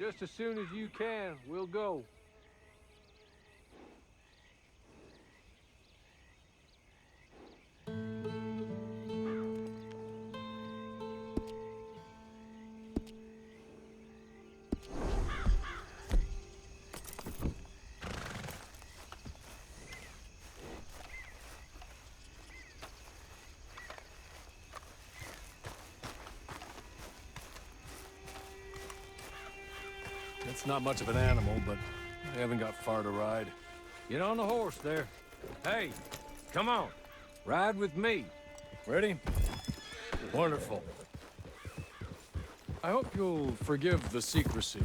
Just as soon as you can, we'll go. It's not much of an animal, but I haven't got far to ride. Get on the horse there. Hey, come on. Ride with me. Ready? Wonderful. I hope you'll forgive the secrecy.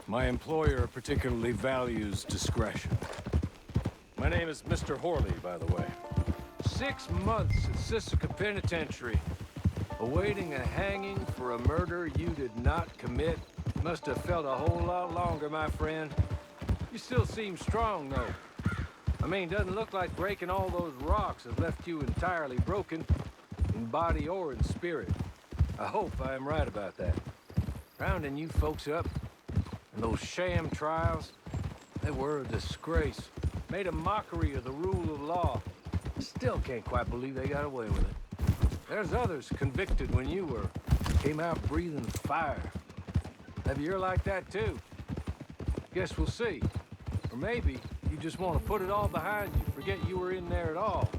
My employer particularly values discretion. My name is Mr. Horley, by the way. 6 months at Sisika Penitentiary, awaiting a hanging for a murder you did not commit. Must have felt a whole lot longer, my friend. You still seem strong, though. I mean, doesn't look like breaking all those rocks has left you entirely broken, in body or in spirit. I hope I am right about that. Rounding you folks up, and those sham trials, they were a disgrace. Made a mockery of the rule of law. Still can't quite believe they got away with it. There's others convicted when you were. Came out breathing fire. Maybe you're like that too. Guess we'll see. Or maybe you just want to put it all behind you, forget you were in there at all.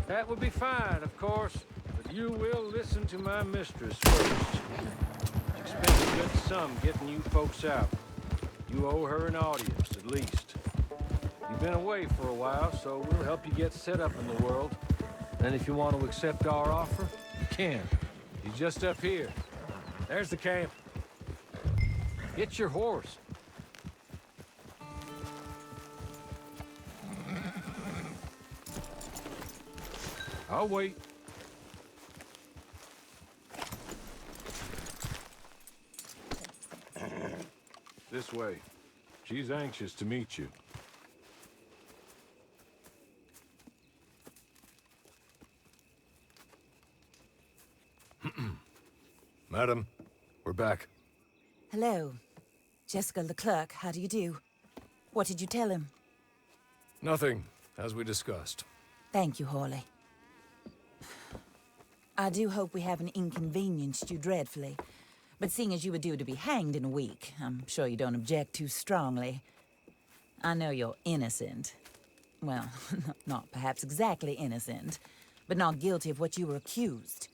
That would be fine, of course, but you will listen to my mistress first. She spent a good sum getting you folks out. You owe her an audience, at least. You've been away for a while, so we'll help you get set up in the world. And if you want to accept our offer, you can. He's just up here. There's the camp. Get your horse. I'll wait. This way. She's anxious to meet you. Madam, we're back. Hello. Jessica Leclerc, how do you do? What did you tell him? Nothing, as we discussed. Thank you, Horley. I do hope we haven't inconvenienced you dreadfully. But seeing as you were due to be hanged in a week, I'm sure you don't object too strongly. I know you're innocent. Well, not perhaps exactly innocent, but not guilty of what you were accused.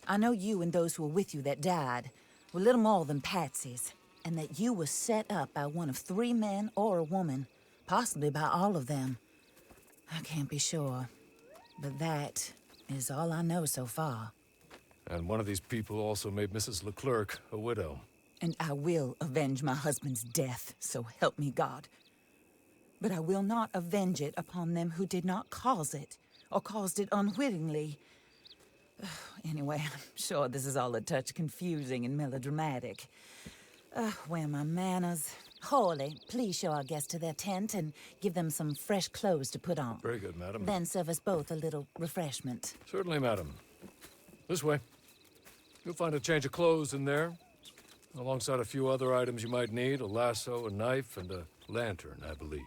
I know you and those who were with you that died were little more than patsies, and that you were set up by one of 3 men or a woman, possibly by all of them. I can't be sure, but that is all I know so far. And one of these people also made Mrs. Leclerc a widow. And I will avenge my husband's death, so help me God. But I will not avenge it upon them who did not cause it, or caused it unwittingly. Anyway, I'm sure this is all a touch confusing and melodramatic. Where are my manners? Horley, please show our guests to their tent and give them some fresh clothes to put on. Very good, madam. Then serve us both a little refreshment. Certainly, madam. This way. You'll find a change of clothes in there, alongside a few other items you might need, a lasso, a knife, and a lantern, I believe.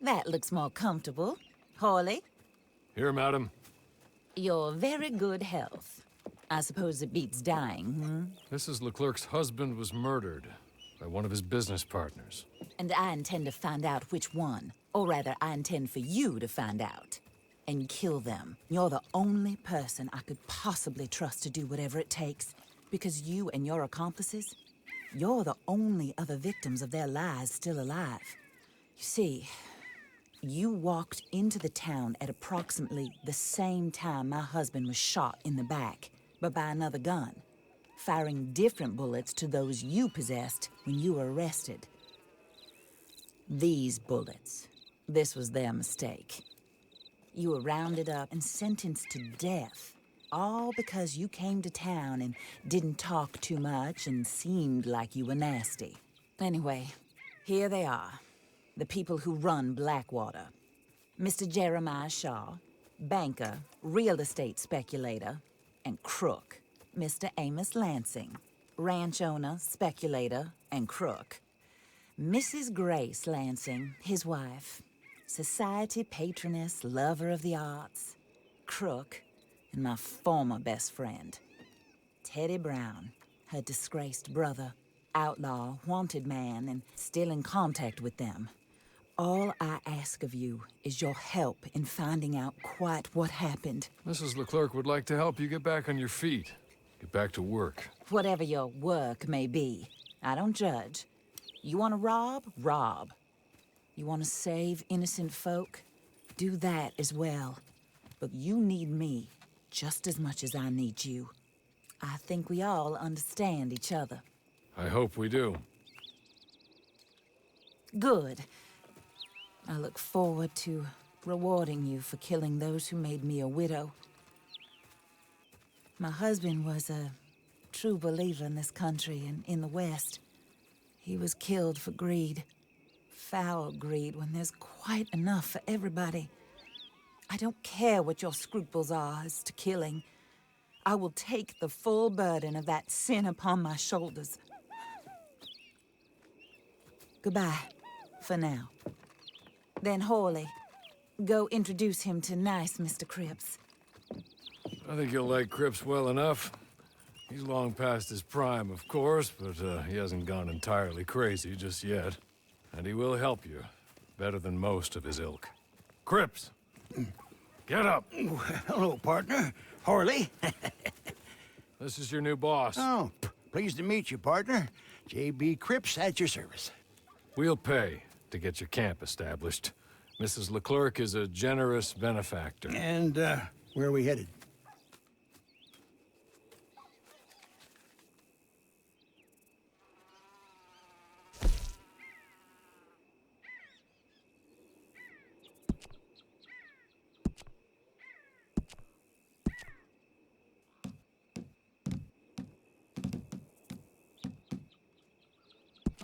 That looks more comfortable. Hawley, Here, madam. your very good health. I suppose it beats dying, Mrs. Leclerc's husband was murdered by one of his business partners. And I intend to find out which one. Or rather, I intend for you to find out. And kill them. You're the only person I could possibly trust to do whatever it takes. Because you and your accomplices, you're the only other victims of their lies still alive. You see, you walked into the town at approximately the same time my husband was shot in the back, but by another gun, firing different bullets to those you possessed when you were arrested. These bullets, this was their mistake. You were rounded up and sentenced to death, all because you came to town and didn't talk too much and seemed like you were nasty. Anyway, here they are, the people who run Blackwater. Mr. Jeremiah Shaw, banker, real estate speculator, and crook. Mr. Amos Lansing, ranch owner, speculator, and crook. Mrs. Grace Lansing, his wife, society patroness, lover of the arts, crook, and my former best friend. Teddy Brown, her disgraced brother, outlaw, wanted man, and still in contact with them. All I ask of you is your help in finding out quite what happened. Mrs. Leclerc would like to help you get back on your feet. Get back to work. Whatever your work may be, I don't judge. You want to rob? Rob. You want to save innocent folk? Do that as well. But you need me just as much as I need you. I think we all understand each other. I hope we do. Good. I look forward to rewarding you for killing those who made me a widow. My husband was a true believer in this country and in the West. He was killed for greed. Foul greed when there's quite enough for everybody. I don't care what your scruples are as to killing. I will take the full burden of that sin upon my shoulders. Goodbye, for now. Then Hawley, go introduce him to nice Mr. Cripps. I think you'll like Cripps well enough. He's long past his prime, of course, but he hasn't gone entirely crazy just yet. And he will help you, better than most of his ilk. Cripps! Get up! Hello, partner. Hawley. This is your new boss. Oh, pleased to meet you, partner. J.B. Cripps at your service. We'll pay to get your camp established. Mrs. Leclerc is a generous benefactor. And, where are we headed?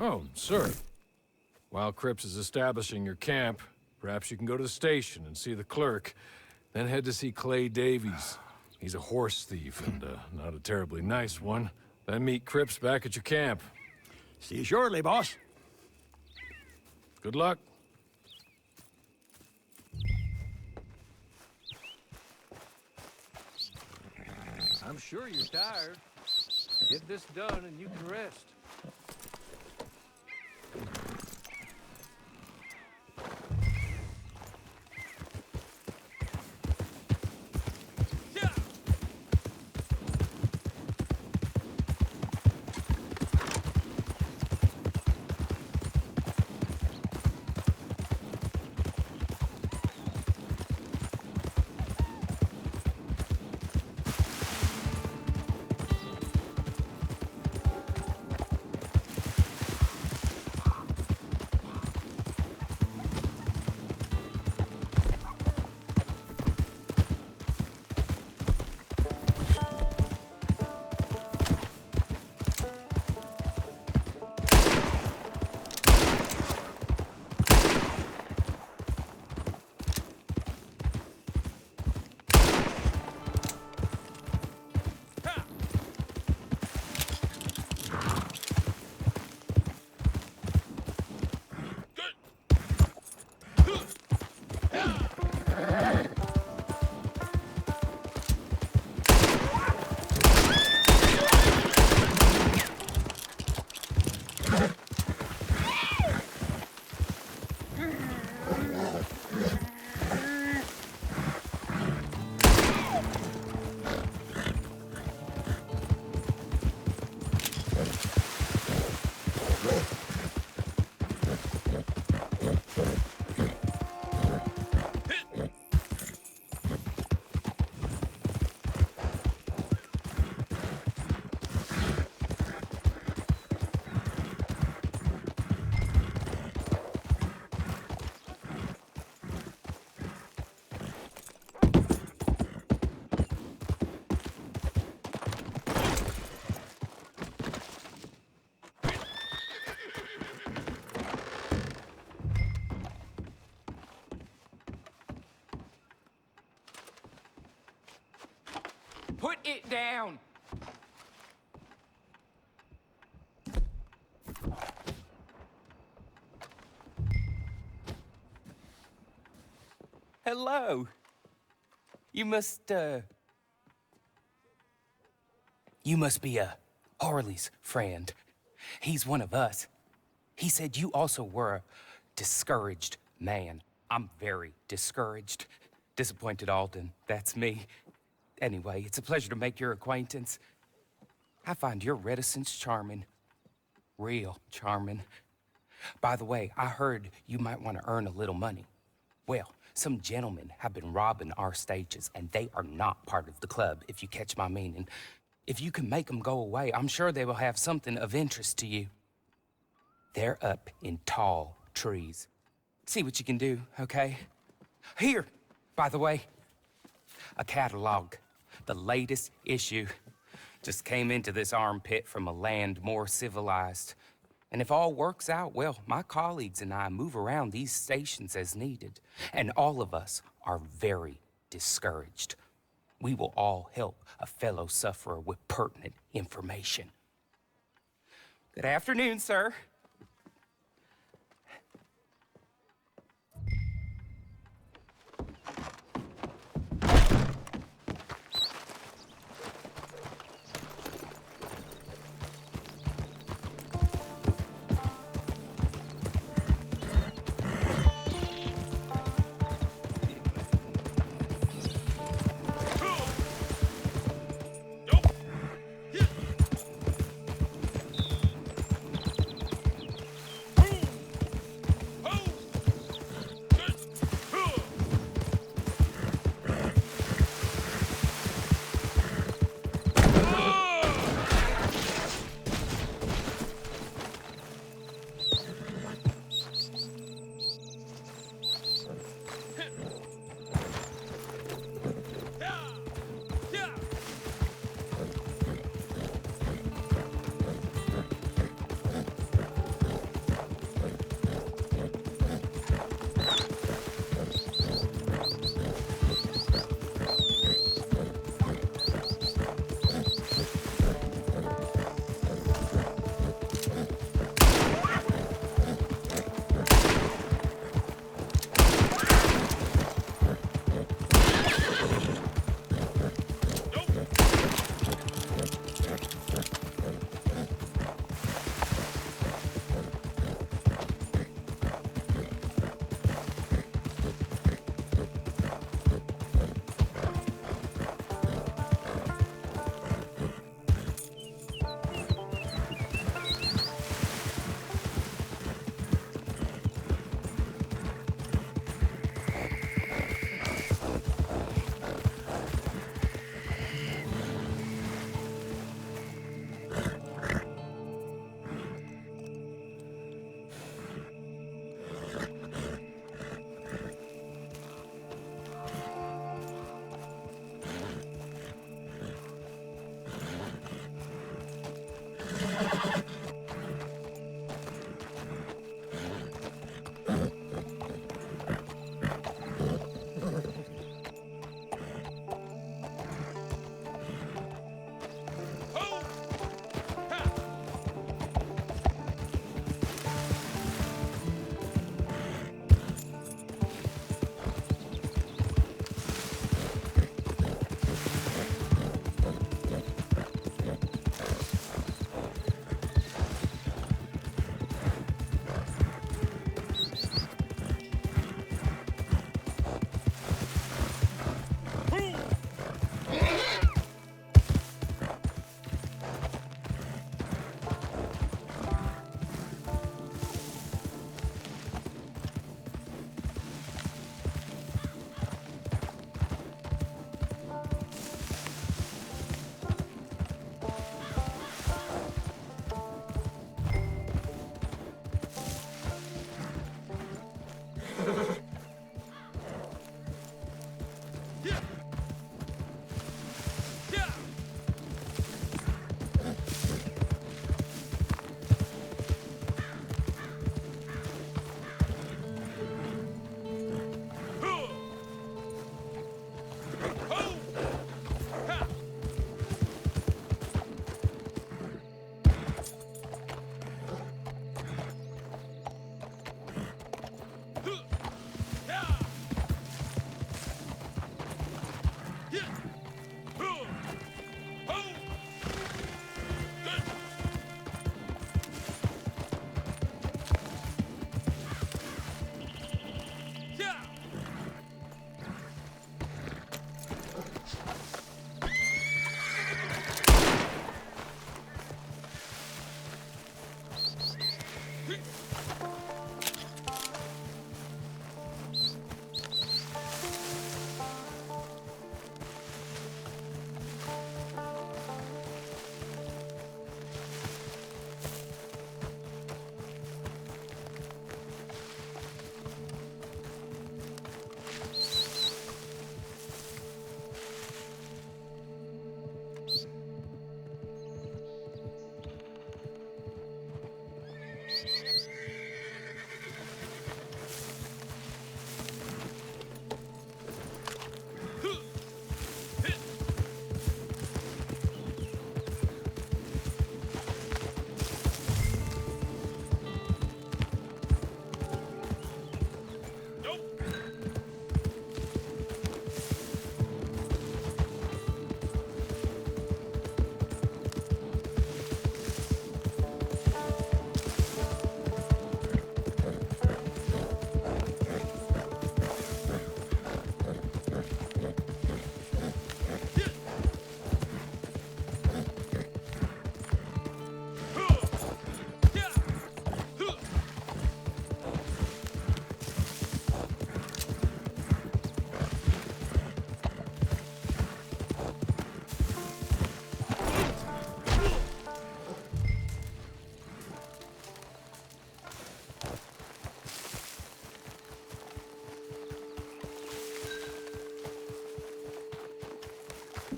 Oh, sir. While Cripps is establishing your camp, perhaps you can go to the station and see the clerk, then head to see Clay Davies. He's a horse thief and not a terribly nice one. Then meet Cripps back at your camp. See you shortly, boss. Good luck. I'm sure you're tired. Get this done and you can rest. Put it down! Hello. You must be Harley's friend. He's one of us. He said you also were a discouraged man. I'm very discouraged. Disappointed Alden, that's me. Anyway, it's a pleasure to make your acquaintance. I find your reticence charming. Real charming. By the way, I heard you might want to earn a little money. Well, some gentlemen have been robbing our stages, and they are not part of the club, if you catch my meaning. If you can make them go away, I'm sure they will have something of interest to you. They're up in tall trees. See what you can do, okay? Here, by the way, a catalog. The latest issue. Just came into this armpit from a land more civilized. And if all works out, well, my colleagues and I move around these stations as needed. And all of us are very discouraged. We will all help a fellow sufferer with pertinent information. Good afternoon, sir.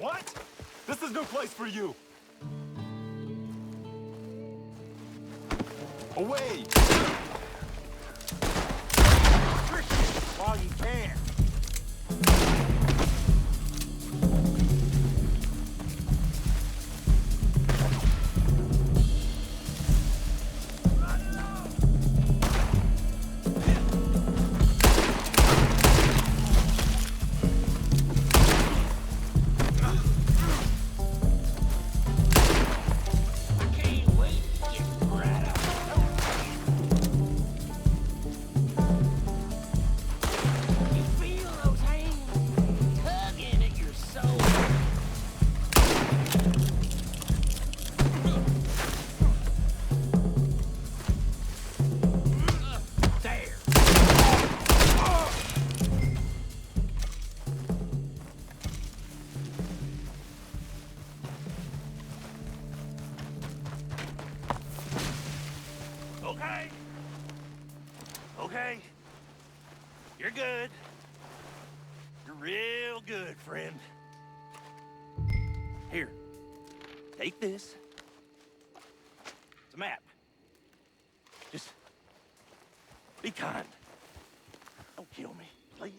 What? This is no place for you. Away! While you can. Okay. Okay. You're good. You're real good, friend. Here. Take this. It's a map. Just be kind. Don't kill me, please.